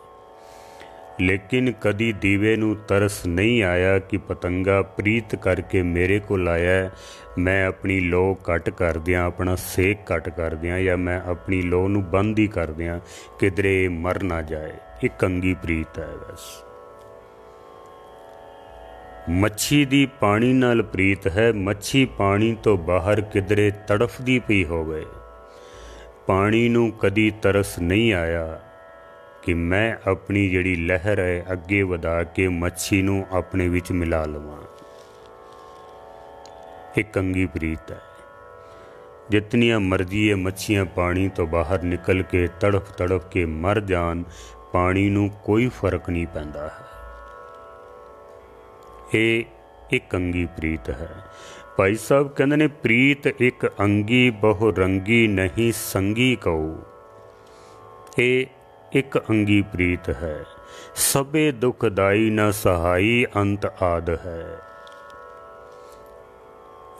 लेकिन कदी दीवे नूं तरस नहीं आया कि पतंगा प्रीत करके मेरे को आया, मैं अपनी लो घट कर दियाँ, अपना सेक घट कर दियाँ, या मैं अपनी लो नूं बंद ही कर दियाँ किधरे मर ना जाए। ये कंगी प्रीत है। बस मच्छी दी पानी नाल प्रीत है, मच्छी पानी तो बाहर किधरे तड़फदी पई होवे, पानी नूं कदी तरस नहीं आया कि मैं अपनी जिहड़ी लहर है अगे वधा के मच्छी नूं अपने विच मिला लवां। एक कंगी प्रीत है। जितनियां मर्जी है मच्छियां पानी तो बाहर निकल के तड़फ तड़फ के मर जान, पानी नूं कोई फर्क नहीं पैंदा है। ये एक कंगी प्रीत है। भाई साहब कहते ने प्रीत एक अंगी बहु रंगी नहीं संगी कऊ। ये एक अंगी प्रीत है। सबे दुखदाई न सहाई अंत आद है।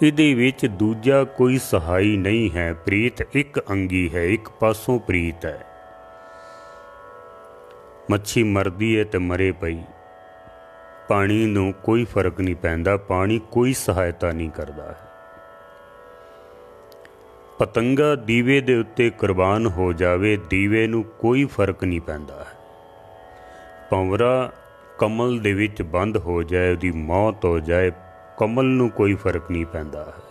इहदे विच दूजा कोई सहाई नहीं है। प्रीत एक अंगी है, एक पासों प्रीत है। मच्छी मरदी है तो मरे पई, पानी नूं कोई फर्क नहीं पैंदा, पानी कोई सहायता नहीं करता है। पतंगा दीवे दे उत्ते कुर्बान हो जावे, दीवे नूं कोई फर्क नहीं पैंदा है। भंवरा कमल दे विच बंद हो जाए, उहदी मौत हो जाए, कमल नूं कोई फर्क नहीं पैंदा है।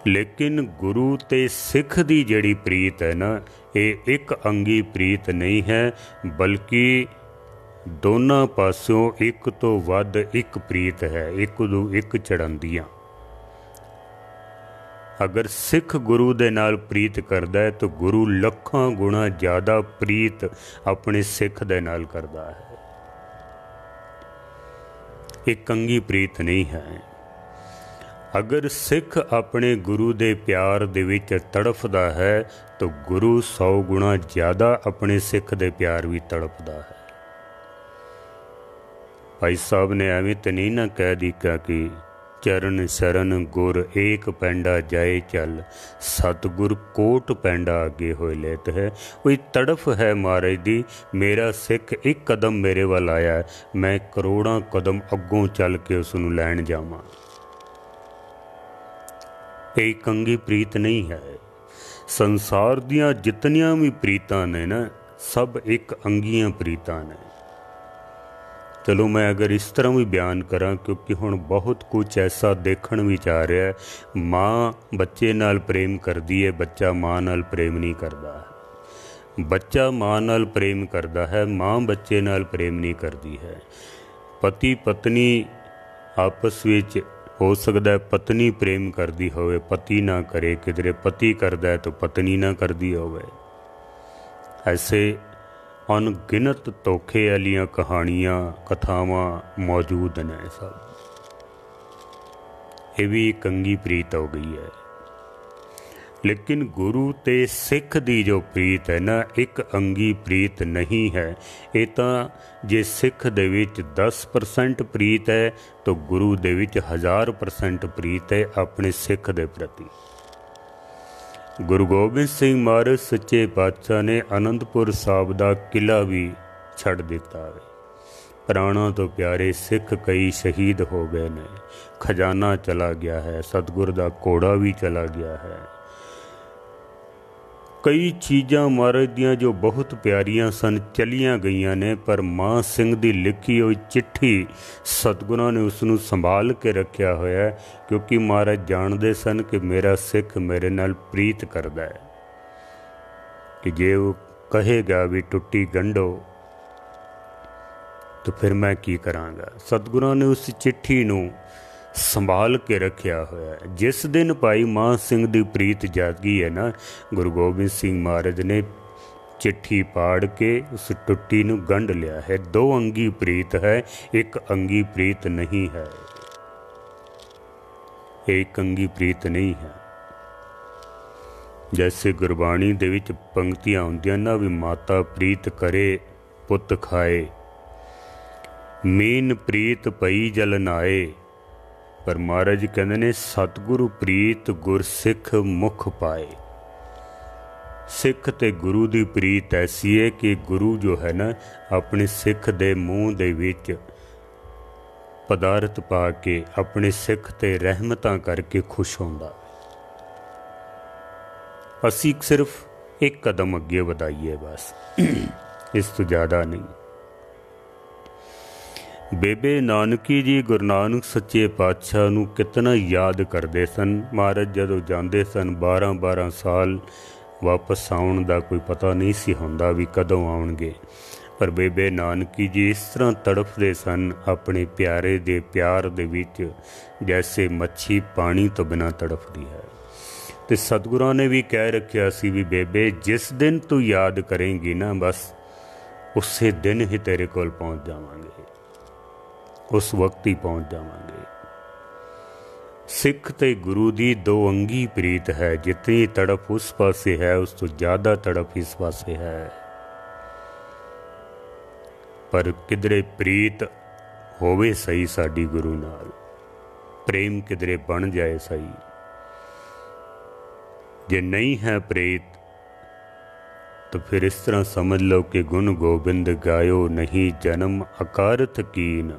लेकिन गुरु ते सिख दी जिहड़ी प्रीत है ना, ये एक अंगी प्रीत नहीं है, बल्कि दोनों पासों एक तो वध एक प्रीत है, एक दू एक चढ़ांदियां। अगर सिख गुरु दे नाल प्रीत करदा है तो गुरु लखां गुणा ज़्यादा प्रीत अपने सिख दे नाल करदा है। एक कंगी प्रीत नहीं है। अगर सिख अपने गुरु दे प्यार दे विच तड़फदा है तो गुरु 100 गुणा ज़्यादा अपने सिख दे प्यार भी तड़फदा है। भाई साहब ने एवें तो नहीं ना कह दिया कि चरण शरण गुर एक पैंडा जाए चल, सतगुर कोट पैंडा आगे होए लेत है। कोई तड़फ है महाराज दी, मेरा सिख एक कदम मेरे वाल आया है, मैं करोड़ों कदम अगों चल के उसनूं लैण जावां। ये कंगी प्रीत नहीं है। संसार दियां जितनियां भी प्रीतां ने ना, सब एक अंगियां प्रीतां ने। चलो मैं अगर इस तरह भी बयान करा, क्योंकि हुण बहुत कुछ ऐसा देखण विच आ रहा है। माँ बच्चे नाल प्रेम करदी है, बच्चा माँ नाल प्रेम नहीं करता है। बच्चा माँ नाल प्रेम करता है, माँ बच्चे नाल प्रेम नहीं करती है। पति पत्नी आपस विच हो सकता है पत्नी प्रेम करती होवे, पति ना करे, किधरे पति करता है तो पत्नी ना करती होवे। ऐसे अनगिनत धोखे वालियां कहानियां कथावां मौजूद ने। सब ये भी कंगी प्रीत हो गई है। लेकिन गुरु ते सिख दी जो प्रीत है ना, एक अंगी प्रीत नहीं है। ये तो जे सिख दे विच 10% प्रीत है तो गुरु दे विच 1000% प्रीत है अपने सिख दे प्रति। गुरु गोबिंद सिंह महाराज सच्चे पातशाह ने आनंदपुर साहिब दा किला भी छड़ दिता है। प्राणों तो प्यारे सिख कई शहीद हो गए ने, खजाना चला गया है, सतगुर दा घोड़ा भी चला गया है। कई चीज़ां महाराज दियां जो बहुत प्यारियां सन चलियां गईयां ने, पर मां सिंह दी लिखी हुई चिट्ठी सतगुरां ने उसनूं संभाल के रखिया होया है, क्योंकि महाराज जानते सन कि मेरा सिख मेरे नाल प्रीत करदा है, कि जे वो कहेगा भी टुट्टी गंढो तो फिर मैं की करांगा। सतगुरां ने उस चिट्ठी नूं संभाल के रखिया होया है। जिस दिन भाई मान सिंह दी प्रीत जागी है ना, गुरु गोबिंद सिंह महाराज ने चिट्ठी पाड़ के उस टुट्टी नूं गंढ लिया है। 2 अंगी प्रीत है, एक अंगी प्रीत नहीं है। एक अंगी प्रीत नहीं है। जैसे गुरबाणी दे विच पंक्तियां हुंदियां ना भी माता प्रीत करे पुत खाए, मीन प्रीत पई जल नाए। पर महाराज कहते ने सतगुरु प्रीत गुरसिख मुख पाए। सिख ते गुरु दी प्रीत ऐसी है कि गुरु जो है ना अपने सिख दे मूँह दे विच पदार्थ पा के अपने सिख ते रहमतां करके खुश होंदा। असी सिर्फ एक कदम अगे वधाइए बस, इस तो ज़्यादा नहीं। बेबे नानकी जी गुरु नानक सच्चे पातशाह नूं कितना याद करते सन। महाराज जदों जाते सन 12-12 साल वापस आउण दा कोई पता नहीं सी हुंदा भी कदों आउणगे। पर बेबे नानकी जी इस तरह तड़फदे सन अपने प्यारे दे प्यार दे विच जैसे मच्छी पानी तो बिना तड़फदी है। तो सतगुरां ने भी कह रखिया सी भी बेबे जिस दिन तू याद करेंगी ना बस उसे दिन ही तेरे कोल पहुँच जावांगे, उस वक्त ही पहुँच जावांगे। सिख ते गुरु दी दो अंगी प्रीत है। जितनी तड़प उस पासे है उस तो ज़्यादा तड़प इस पासे है। पर किधरे प्रीत होवे सही साडी गुरु नाल, प्रेम किधरे बन जाए सही। जे नहीं है प्रीत तो फिर इस तरह समझ लो कि गुण गोबिंद गायो नहीं जन्म अकारथ कीन।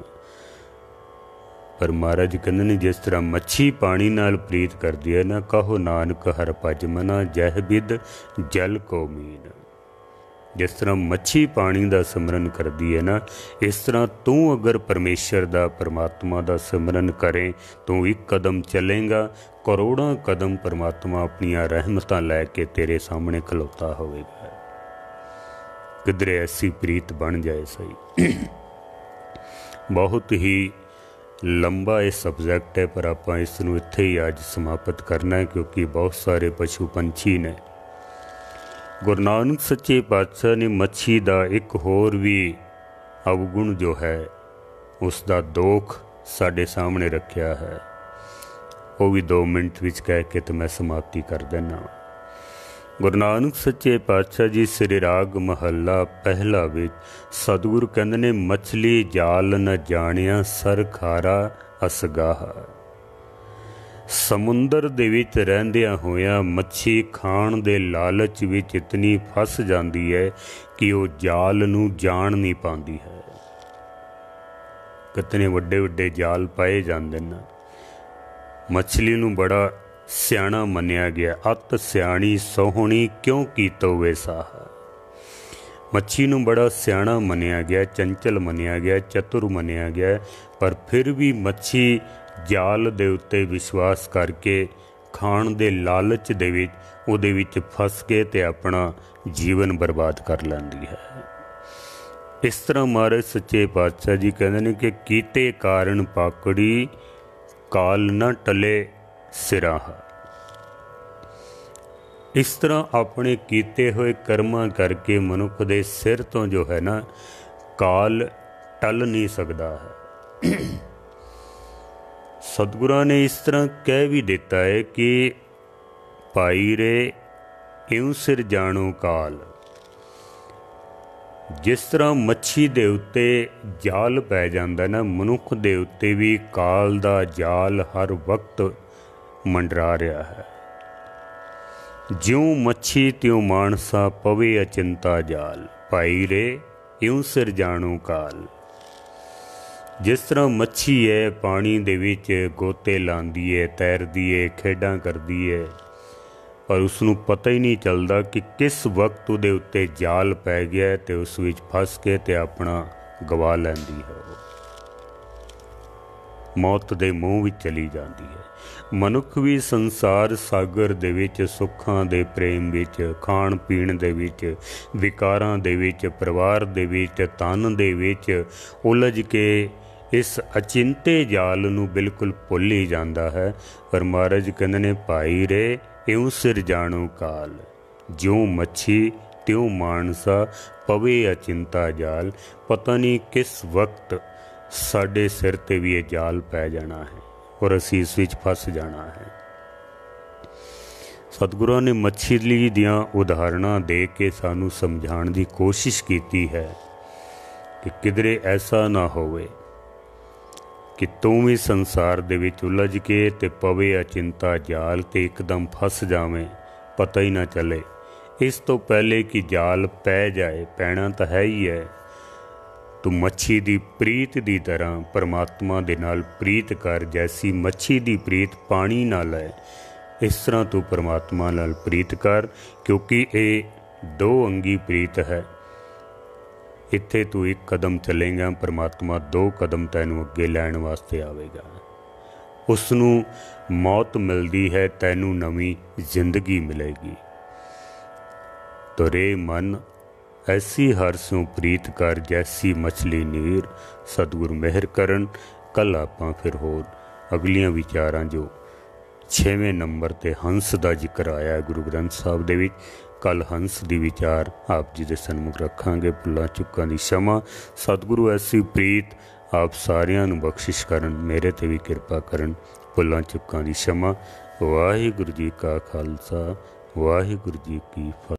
पर महाराज कहते ने जिस तरह मच्छी पानी नाल प्रीत करती है ना, कहो नानक हर भज मना जह बिद जल को मीन। जिस तरह मच्छी पानी का सिमरन करती है ना, इस तरह तू अगर परमेश्वर का परमात्मा का सिमरन करें तू एक कदम चलेगा, करोड़ों कदम परमात्मा अपनिया रहमतां लैके तेरे सामने खलोता होवेगा। किधरे ऐसी प्रीत बन जाए सही। बहुत ही लंबा ये सबजैक्ट है पर आप इसनूं इत्थे ही अज समाप्त करना है क्योंकि बहुत सारे पशु पंछी ने। गुरु नानक सच्चे पातशाह ने मच्छी का एक होर भी अवगुण जो है उसका दोख साढ़े सामने रखा है। वो भी 2 मिनट विच कह के तो मैं समाप्ति कर देना। गुरु नानक सच्चे पातशाह जी श्री राग महला पहला विच सतगुरु कहंदे ने मछली जाल न जानिया सर खारा असगाह। समुंदर दे विच रहिंदियां होइयां मच्छी खाण दे लालच विच इतनी फस जाती है कि वो जाल नूं जान नहीं पाती है। कितने वड्डे वड्डे जाल पाए जांदे न। मछली नूं बड़ा सियाणा मन्निया गया। अत सियाणी सोहणी क्यों कीतो वेसाह। मच्छी नूं बड़ा सियाणा मन्निया गया, चंचल मन्निया गया, चतुर मन्निया गया, पर फिर भी मच्छी जाल दे उत्ते विश्वास करके खाण दे लालच दे विच उहदे विच फस के ते अपना जीवन बर्बाद कर लैंदी है। इस तरह महाराज सच्चे पातशाह जी कहते हैं कि कीते कारण पाकड़ी काल न टले सिराहा। इस तरह अपने कीते हुए कर्मां करके मनुख दे सिर तो जो है ना काल टल नहीं सकता है। सतगुरां ने इस तरह कह भी दिता है कि भाई रे इउं सिर जाणो काल। जिस तरह मच्छी दे उत्ते जाल पै जांदा ना, मनुख दे उत्ते भी काल दा जाल हर वक्त मंडरा रहा है। ज्यों मच्छी त्यों मानसा पवे अचिंता जाल। भाई रे इउं सिर जाणो काल। जिस तरह मच्छी है पानी दे विच गोते लांदी है, तैरदी है, खेडां करदी है, पर उसनूं पता ही नहीं चलता कि किस वक्त उहदे उत्ते जाल पै गया ते उस विच फस के ते अपना गवा लैंदी है। मौत दे मूँह विच चली जाती है। मनुख भी संसार सागर दे विच सुखां दे प्रेम विच, खाण पीण दे विच, विकारां दे विच, परिवार दे विच, तन दे विच उलझ के इस अचिंते जाल नूं बिल्कुल भुल ही जाता है। पर महाराज कहंदे ने भाई रे इउं सिर जाणो काल। ज्यों मच्छी त्यों मानसा पवे अचिंता जाल। पता नहीं किस वक्त साडे सिर ते भी ये जाल पै जाना है और असीं इस विच फस जाना है। ਸਤਿਗੁਰਾਂ ਨੇ ਮੱਛੀ ਦੀਆਂ ਉਦਾਹਰਨਾਂ ਦੇ ਕੇ ਸਾਨੂੰ ਸਮਝਾਉਣ ਦੀ ਕੋਸ਼ਿਸ਼ ਕੀਤੀ ਹੈ ਕਿ ਕਿਧਰੇ ਐਸਾ ਨਾ ਹੋਵੇ ਕਿ ਤੂੰ ਵੀ ਸੰਸਾਰ ਦੇ ਵਿੱਚ ਉਲਝ ਕੇ ਤੇ ਪਵੇ ਅਚਿੰਤਾ ਜਾਲ ਤੇ ਇੱਕਦਮ ਫਸ ਜਾਵੇਂ, ਪਤਾ ਹੀ ਨਾ ਚੱਲੇ। ਇਸ ਤੋਂ ਪਹਿਲੇ ਕਿ ਜਾਲ ਪੈ ਜਾਏ, ਪੈਣਾ ਤਾਂ ਹੈ ਹੀ ਹੈ, ਤੂੰ ਮੱਛੀ ਦੀ ਪ੍ਰੀਤ ਦੀ ਤਰ੍ਹਾਂ ਪਰਮਾਤਮਾ ਦੇ ਨਾਲ ਪ੍ਰੀਤ ਕਰ। ਜੈਸੀ ਮੱਛੀ ਦੀ ਪ੍ਰੀਤ ਪਾਣੀ ਨਾਲ ਹੈ, ਇਸ ਤਰ੍ਹਾਂ ਤੂੰ ਪਰਮਾਤਮਾ ਨਾਲ ਪ੍ਰੀਤ ਕਰ, ਕਿਉਂਕਿ ਇਹ ਦੋ ਅੰਗੀ ਪ੍ਰੀਤ ਹੈ। ਇੱਥੇ ਤੂੰ ਇੱਕ ਕਦਮ ਚੱਲੇਗਾ, ਪਰਮਾਤਮਾ ਦੋ ਕਦਮ ਤੈਨੂੰ ਅੱਗੇ ਲੈਣ ਵਾਸਤੇ ਆਵੇਗਾ। ਉਸ ਨੂੰ ਮੌਤ ਮਿਲਦੀ ਹੈ, ਤੈਨੂੰ ਨਵੀਂ ਜ਼ਿੰਦਗੀ ਮਿਲੇਗੀ। ਤੁਰੇ ਮਨ ਐਸੀ ਹਰ ਸੋਂ ਪ੍ਰੀਤ ਕਰ, ਜੈਸੀ ਮਛਲੀ ਨੀਰ। ਸਤਿਗੁਰ ਮਿਹਰ ਕਰਨ। ਕੱਲ੍ਹ ਆਪਾਂ ਫਿਰ ਹੋਰ ਅਗਲੀਆਂ ਵਿਚਾਰਾਂ, ਜੋ 6ਵੇਂ ਨੰਬਰ 'ਤੇ ਹੰਸ ਦਾ ਜ਼ਿਕਰ ਆਇਆ ਗੁਰੂ ਗ੍ਰੰਥ ਸਾਹਿਬ ਦੇ ਵਿੱਚ, ਕੱਲ੍ਹ ਹੰਸ ਦੀ ਵਿਚਾਰ ਆਪ ਜੀ ਦੇ ਸਨਮੁਖ ਰੱਖਾਂਗੇ। ਭੁੱਲਾਂ ਚੁੱਕਾਂ ਦੀ क्षमा। ਸਤਿਗੁਰੂ ਐਸੀ ਪ੍ਰੀਤ ਆਪ ਸਾਰਿਆਂ ਨੂੰ ਬਖਸ਼ਿਸ਼ ਕਰਨ, ਮੇਰੇ 'ਤੇ ਵੀ ਕਿਰਪਾ ਕਰਨ। ਭੁੱਲਾਂ ਚੁੱਕਾਂ ਦੀ क्षमा। ਵਾਹਿਗੁਰੂ ਜੀ ਕਾ ਖਾਲਸਾ, ਵਾਹਿਗੁਰੂ ਜੀ ਕੀ ਫਤਿਹ।